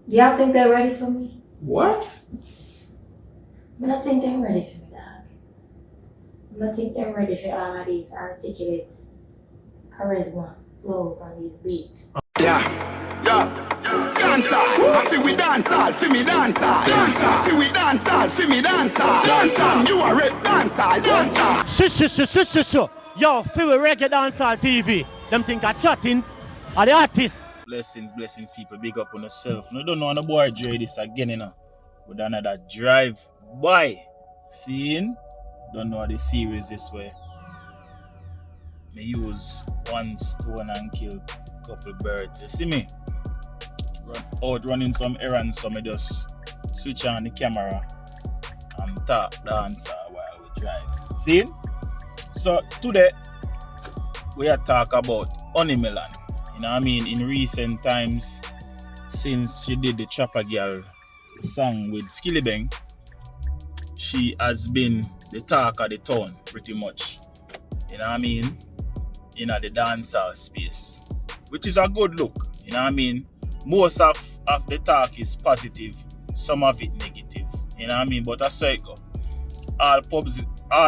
Do y'all think they're ready for me? What? I don't think they're ready for me, dog. I don't think they're ready for all of these articulate charisma flows on these beats. Yeah. Dancehall, I feel we dancehall, feel me dancehall. Dancehall, feel we dancehall, feel me dancehall. Dancehall, you are rap dancehall, dancehall. Sure. Yo, Fiwi Reggae Dancehall TV. Them think I chattings are the artists. Blessings, people. Big up on yourself. No, don't know no boy Dre this again, you know. With another drive by. Seeing? Don't know how the series this way. Me use one stone and kill couple birds. You see me? Running some errands, so me just switch on the camera and tap dancer while we drive. See? So today we are talk about Honey Milan. You know what I mean? In recent times, since she did the Trapper Girl song with Skilly Bang, she has been the talk of the town pretty much. You know what I mean? In the dancehall space, which is a good look. You know what I mean? Most of the talk is positive, some of it negative. You know what I mean? But I say go. All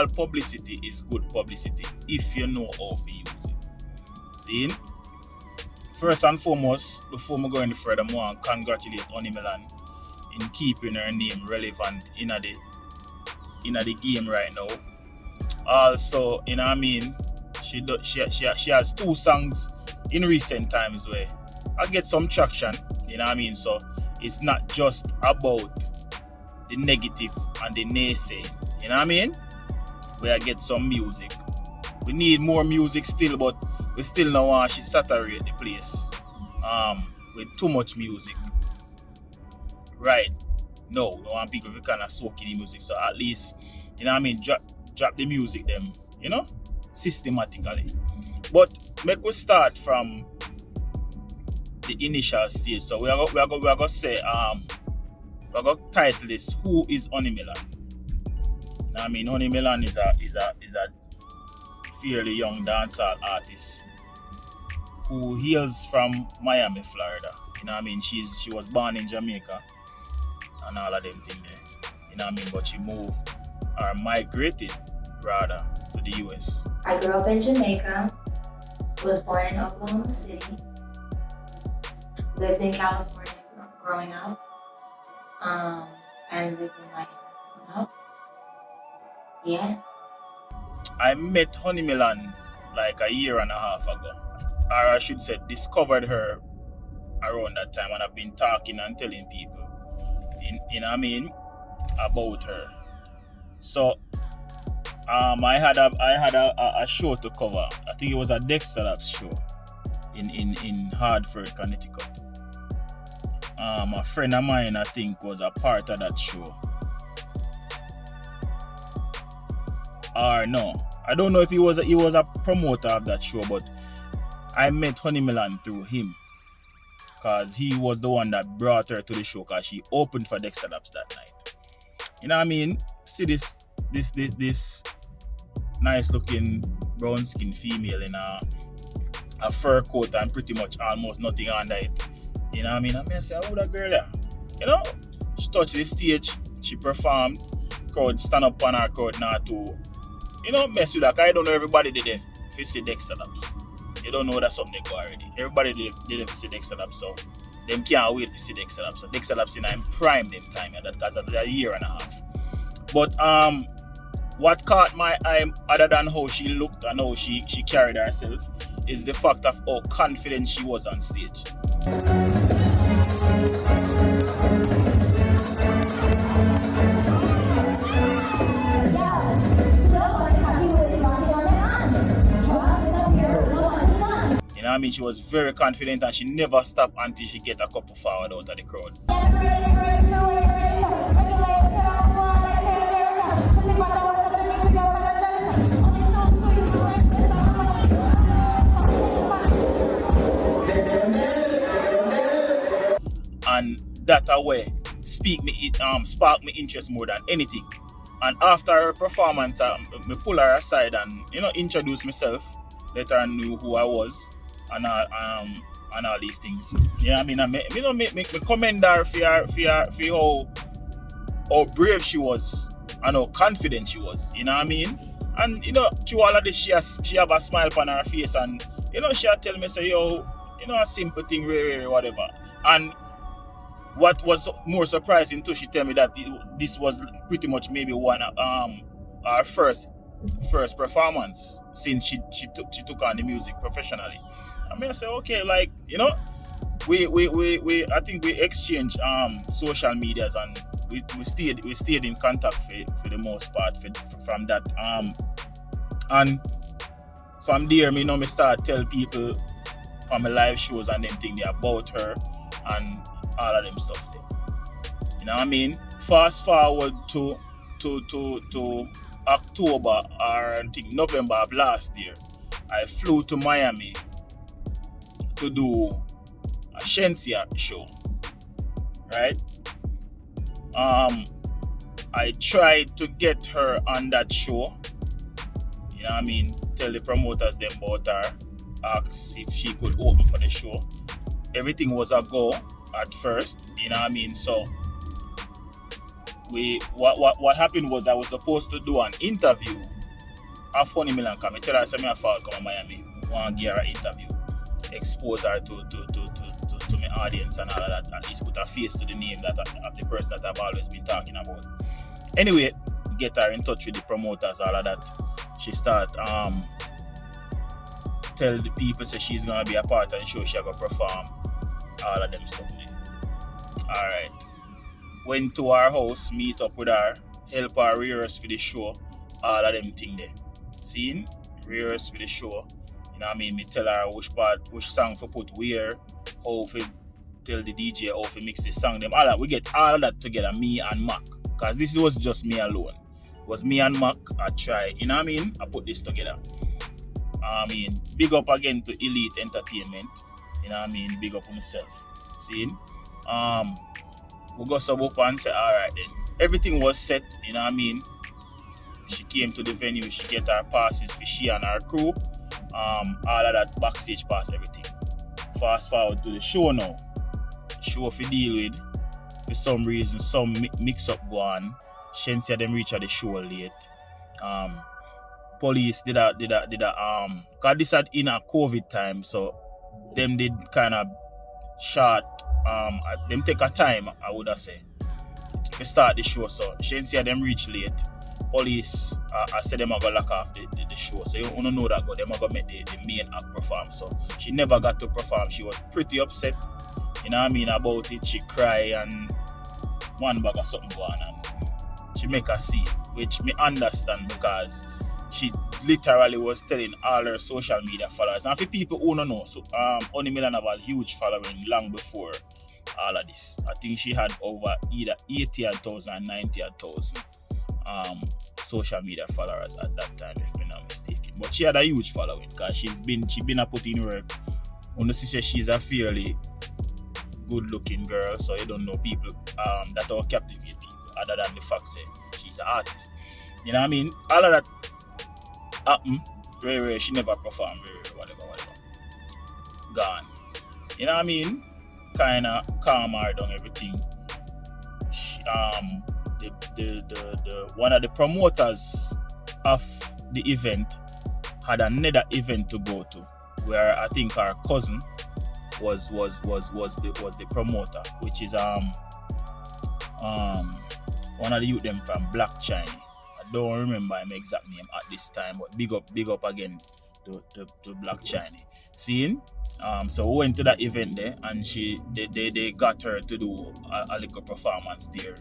publicity is good publicity if you know how to use it. See? First and foremost, before we go any further, I want to congratulate Honey Milan in keeping her name relevant in the game right now. Also, you know what I mean? She has two songs in recent times where I get some traction, you know what I mean? So it's not just about the negative and the naysay, you know what I mean? Where I get some music. We need more music still, but we still don't want to saturate the place with too much music. Right? No, we want people to kind of soak in the music. So at least, you know what I mean, drop the music them, you know, systematically. But make we start from the initial stage. So we are going to say, we're going to title this, Who is Honey Milan? I mean, Honey Milan is a fairly young dancehall artist who hails from Miami, Florida. You know what I mean? She was born in Jamaica and all of them things there. You know what I mean? But she moved or migrated rather to the US. I grew up in Jamaica, was born in Oklahoma City, lived in California growing up, and lived in Miami growing up. Yeah. I met Honey Milan like a year and a half ago. Or I should say discovered her around that time, and I've been talking and telling people you know what I mean, about her. So I had a show to cover. I think it was a Dexter show in Hartford, Connecticut. A friend of mine, I think, was a part of that show. Or no, I don't know if he was a promoter of that show, but I met Honey Milan through him, because he was the one that brought her to the show, because she opened for Dexter that night. You know what I mean? See this nice looking brown skinned female in a fur coat and pretty much almost nothing under it. You know what I mean? I say, oh, that girl there. You know? She touched the stage, she performed, crowd stand up on her crowd now to, you know, mess with that. I don't know everybody did it for see Dexter Labs. You don't know that's something they go already. Everybody did it for see Dexter Labs, so them can't wait to see Dexter Labs. So Dexter Labs in prime them time, and that because of a year and a half. But what caught my eye, other than how she looked and how she carried herself, is the fact of how confident she was on stage. You know what I mean? She was very confident and she never stopped until she get a couple forward out of the crowd. And that way spark me interest more than anything. And after her performance, me pull her aside and, you know, introduce myself, let her know who I was. And and all these things. You know what I mean? I me commend her for how brave she was and how confident she was. You know what I mean? And you know, through all of this, she have a smile on her face, and you know, she tell me say, yo, you know, a simple thing, whatever. And what was more surprising too, she tell me that this was pretty much maybe one our first performance since she took on the music professionally. I mean, I say, okay, like, you know, we I think we exchanged social medias, and we stayed in contact for the most part from that and from there, me start tell people on my live shows and them thing about her and all of them stuff there. You know what I mean? Fast forward to October or I think November of last year, I flew to Miami to do a Shensia show. Right? I tried to get her on that show. You know what I mean? Tell the promoters them about her, ask if she could open for the show. Everything was a go at first, you know what I mean? So what happened was I was supposed to do an interview of Honey Milan come. I tell her I fall come to Miami. Want to give her an interview. Expose her to my audience and all of that. At least put a face to the name that of the person that I've always been talking about. Anyway, get her in touch with the promoters, all of that. She start tell the people say she's gonna be a part of the show, she gonna perform, all of them stuff. Alright. Went to her house, meet up with her, help her rehearse for the show, all of them thing there. Seen? Rehearse for the show. You know what I mean? Me tell her which song for put where, how for tell the DJ how to mix the song them. All that. We get all of that together, me and Mac. Cause this was just me alone. It was me and Mac. I tried, you know what I mean? I put this together. I mean, big up again to Elite Entertainment. You know what I mean? Big up on myself. See? We go sub up and say, alright then. Everything was set, you know what I mean? She came to the venue, she get her passes for she and her crew. All of that backstage pass, everything. Fast forward to the show now. Show for deal with. For some reason, some mix up go on. Shensia them reach at the show late. Police did a cause this had in a COVID time, so them did kind of short them take a time, I would have say, to start the show. So Shensia them reach late. Police I said them are gonna lock off the show. So you wanna know that them are gonna make the main act perform. So she never got to perform. She was pretty upset, you know what I mean, about it. She cry and one bag of something go on, and she make a scene, which me understand because she literally was telling all her social media followers. And for people who don't know, so Honey Milan have a huge following long before all of this. I think she had over either 80,000 and 90,000 social media followers at that time, if I'm not mistaken. But she had a huge following because she been a put in work. Honestly, say she's a fairly good looking girl, so you don't know people that will captivate people other than the fact say she's an artist. You know what I mean? All of that happened. Very, she never performed. Whatever. Gone. You know what I mean? Kinda calm her down everything. The one of the promoters of the event had another event to go to, where I think our cousin was the promoter, which is one of the youth them from Black China. I don't remember my exact name at this time, but big up again to Black China. Seeing? So we went to that event there, and they got her to do a little performance there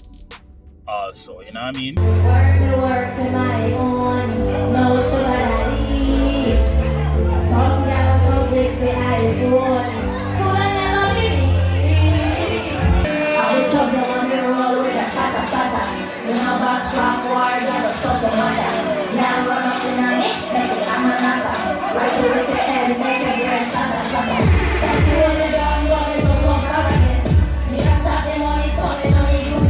also, you know what I mean? Work for my own, no sugar daddy. Some girls so big for iPhone, who I never believe. I would talk them on the road with a shatter. You know back from war, get a stuff to mother. Y'all run up in a mix, make it I'm a knocker. Right to with your head, make your brain shatter. Tell you what you done, but it's so far again. Me a stop the money, so they don't need you.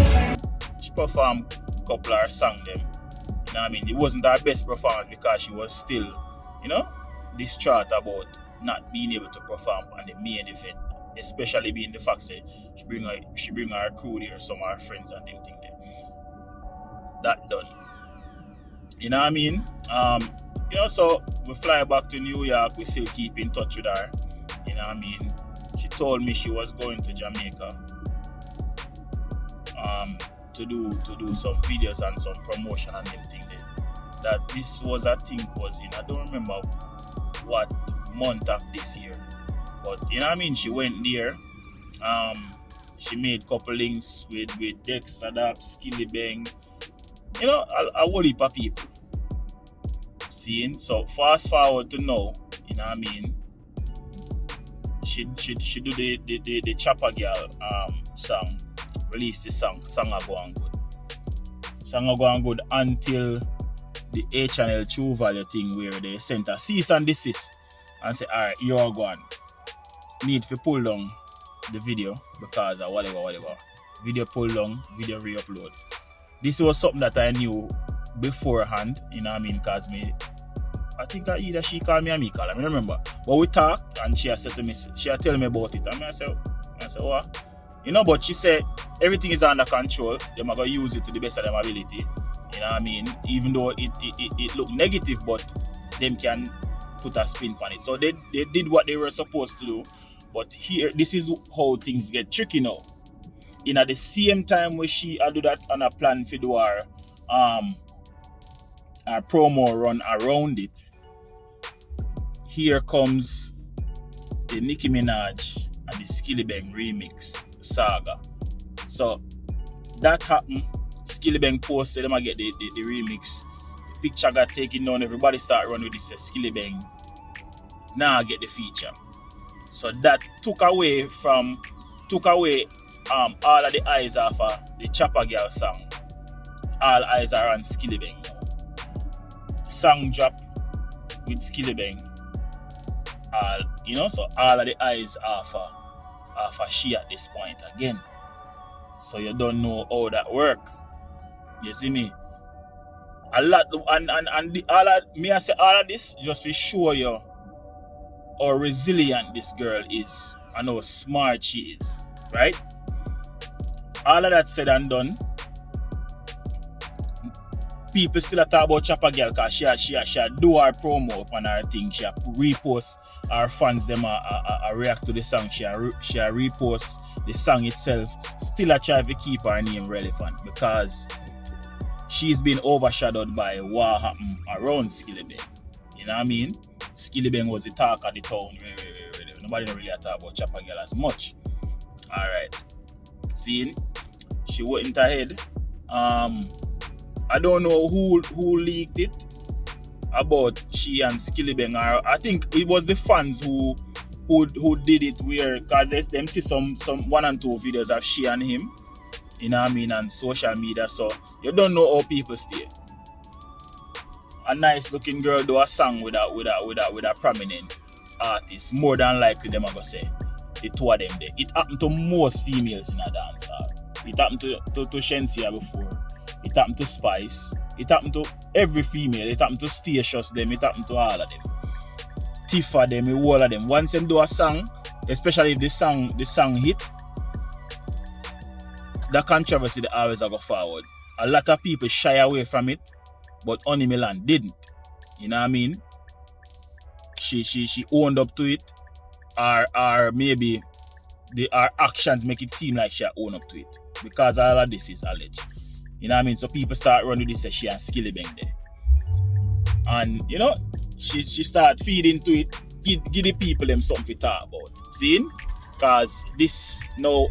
Perform a couple of her song them. You know what I mean? It wasn't her best performance because she was still, you know, distraught about not being able to perform on the main event, especially being the fact that she bring her crew there, some of her friends and them thing there. That done. You know what I mean? So we fly back to New York, we still keep in touch with her. You know what I mean? She told me she was going to Jamaica to do some videos and some promotion and them thing there. That this was, I think, was in, I don't remember what month of this year. But you know what I mean? She went there. She made couple links with Dex, Adapt, Skilly Bang. You know, a whole heap of people. Seeing? So fast forward to now, you know what I mean? She do the Chopper Girl song, release the song a go on good. Song a go on good until the H&L True Value thing where they sent a cease and desist and say, alright, you're gone. Need to pull down the video because of whatever. Video pull down, video re-upload. This was something that I knew beforehand, you know what I mean, because I think either she called me or me call her, I don't remember. But we talked and she said to me, she tell me about it. And I said, what? You know, but she said everything is under control. They're going to use it to the best of their ability. You know what I mean? Even though it looked negative, but them can put a spin on it. So they did what they were supposed to do. But here, this is how things get tricky now. In at the same time where she do that on a plan for do our promo run around it, here comes the Nicki Minaj and the Skilly Bang remix saga. So that happened. Skilly Bang posted them, I get the remix. The picture got taken down, everybody start running with this Skilly Bang. Now I get the feature. So that took away all of the eyes off of the Chopper Girl song. All eyes are on Skilly Bang now. Song drop with Skilly Bang. So all of the eyes off of she at this point again. So you don't know how that work. You see me? A lot I say all of this just to show you how resilient this girl is and how smart she is, right? All of that said and done, people still talk about Chopper Girl because she do her promo on her thing. She repost her fans, them react to the song. She repost the song itself. Still try to keep her name relevant because she's been overshadowed by what happened around Skilly Bang. You know what I mean? Skilly Bang was the talk of the town. Nobody don't really talk about Chopper Girl as much. Alright. See? She went ahead. I don't know who leaked it about she and Skilly Bang. I think it was the fans who did it where, because them see some 1 and 2 videos of she and him, you know what I mean, on social media. So you don't know how people stay. A nice looking girl do a song with a prominent artist, more than likely them are gonna say the two of them there. It happened to most females in a dancehall. It happened to Shensia before. It happened to Spice. It happened to every female. It happened to Statious them. It happened to all of them. Tifa them, all of them. Once them do a song, especially if the song hit, the controversy they always go forward. A lot of people shy away from it, but Honey Milan didn't. You know what I mean? She owned up to it, or maybe her actions make it seem like she owned up to it, because all of this is alleged. You know what I mean? So people start running this, say she and Skilly Bang there. And, you know, she start feeding to it, give the people them something to talk about. See? Because this now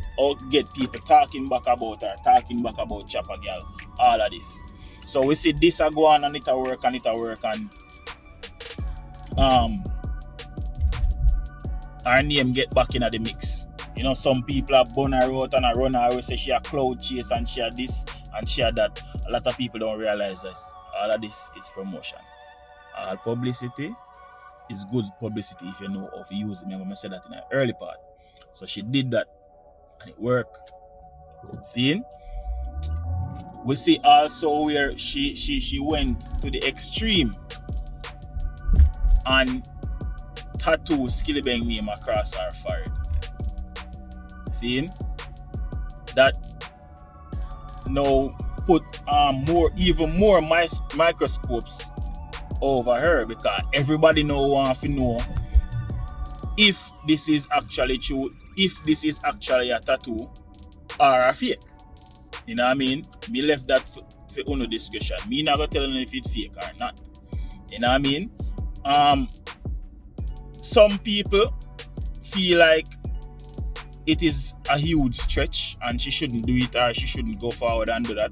get people talking back about her, talking back about Chopper Girl, all of this. So we see this a go on and it a work and her name get back in the mix. You know, some people are burn her out and a run her away, say she a cloud chase and she a this and she a that. A lot of people don't realize that all of this is promotion. All publicity is good publicity if you know how to use it. Remember I said that in the early part. So she did that and it worked. See? We see also where she went to the extreme and tattoo Skillibeng name across her forehead. Seeing? That now put even more microscopes over her, because everybody now wants to know if this is actually true, if this is actually a tattoo or a fake. You know what I mean? Me left that for uno discussion. Me not gonna tell them if it's fake or not. You know what I mean? Some people feel like it is a huge stretch and she shouldn't do it, or she shouldn't go forward and do that.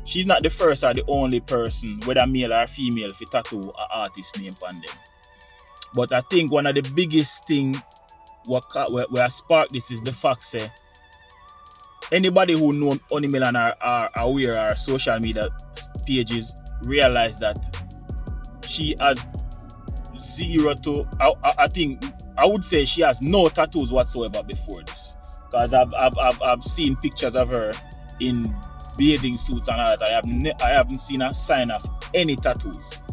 She's not the first or the only person, whether male or female, to tattoo an artist name on them. But I think one of the biggest thing where spark this is the fact say anybody who know Honey Milan are aware of our social media pages realize that she has zero to I think I would say she has no tattoos whatsoever before this, because I've seen pictures of her in bathing suits and all that. I haven't seen a sign of any tattoos,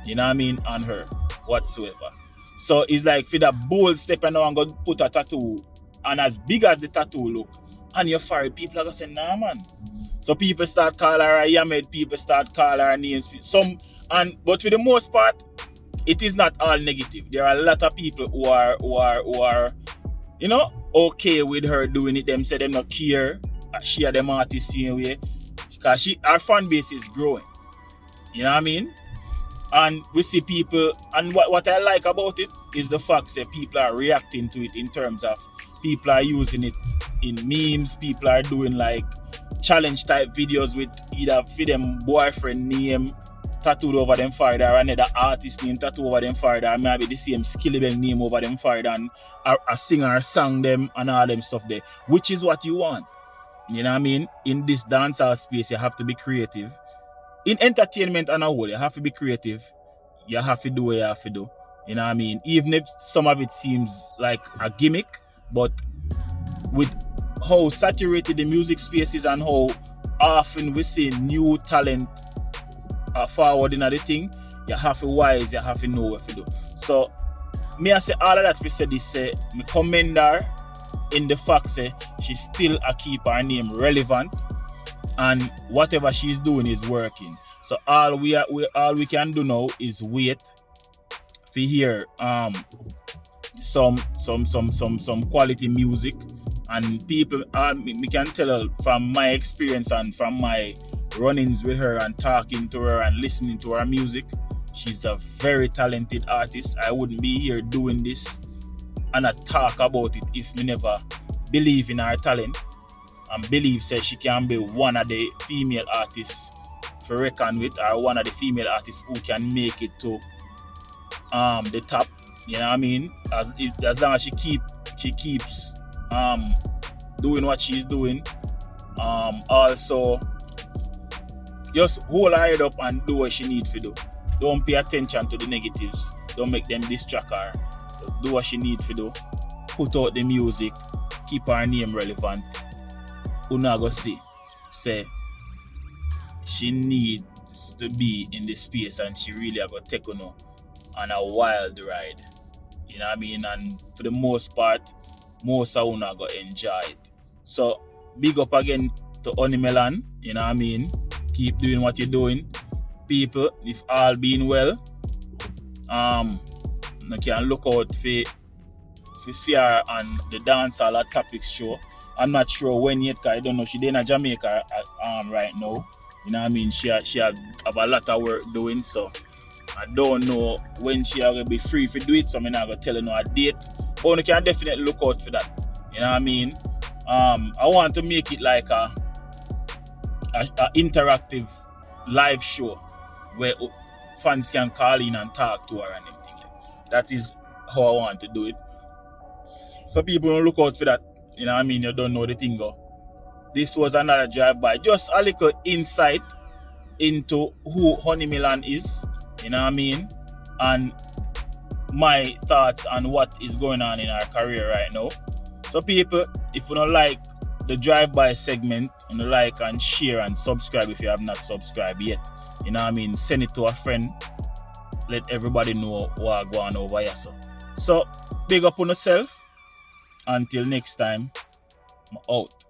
you know what I mean, on her whatsoever. So it's like for that bold step and now I'm going to put a tattoo, and as big as the tattoo look on your forehead, people are going to say, nah man. So people start calling her a Yamed, people start calling her names. But for the most part, it is not all negative. There are a lot of people who are you know, okay with her doing it. Them say them not care. She and them artists same way. Because her fan base is growing. You know what I mean? And we see people, and what I like about it is the fact that people are reacting to it in terms of people are using it in memes, people are doing like challenge type videos with either for them boyfriend name tattooed over them forehead or another artist name tattooed over them forehead, or maybe the same Skillibeng name over them forehead, and a singer sang them and all them stuff there, which is what you want. You know what I mean? In this dancehall space, you have to be creative. In entertainment and a whole, you have to be creative. You have to do what you have to do. You know what I mean? Even if some of it seems like a gimmick, but with how saturated the music space is and how often we see new talent forward in the thing, you have to wise, you have to know what to do. So, me I say all of that we say this, me commend her in the fact say she still keep her name relevant, and whatever she's doing is working. So all we can do now is wait to hear some quality music, and people me can tell from my experience and from my run-ins with her and talking to her and listening to her music, she's a very talented artist. I wouldn't be here doing this and not talk about it if me never believe in her talent and believe say she can be one of the female artists for reckon with, or one of the female artists who can make it to the top. You know what I mean? As long as she keeps doing what she's doing. Also just hold her head up and do what she needs to do. Don't pay attention to the negatives. Don't make them distract her. Do what she needs to do. Put out the music. Keep her name relevant. Who not go see? Say she needs to be in this space, and she really are going to take on a wild ride. You know what I mean? And for the most part, most of you are going to enjoy it. So big up again to Honey Milan. You know what I mean? Keep doing what you're doing. People, if all being well, you can look out for see her on the Dancehall at Topics show. I'm not sure when yet, because I don't know. She's in Jamaica right now. You know what I mean? She have a lot of work doing, so I don't know when she will be free to do it, so I'm not going to tell her no a date. But you can definitely look out for that. You know what I mean? I want to make it like a interactive live show where fans can call in and talk to her and everything. That is how I want to do it. So people don't look out for that. You know what I mean? You don't know the thing go. This was another drive-by. Just a little insight into who Honey Milan is. You know what I mean? And my thoughts on what is going on in our career right now. So people, if you don't like the drive-by segment, you know, like and share and subscribe if you have not subscribed yet. You know what I mean? Send it to a friend. Let everybody know what's going on over here. So So, big up on yourself. Until next time, I'm out.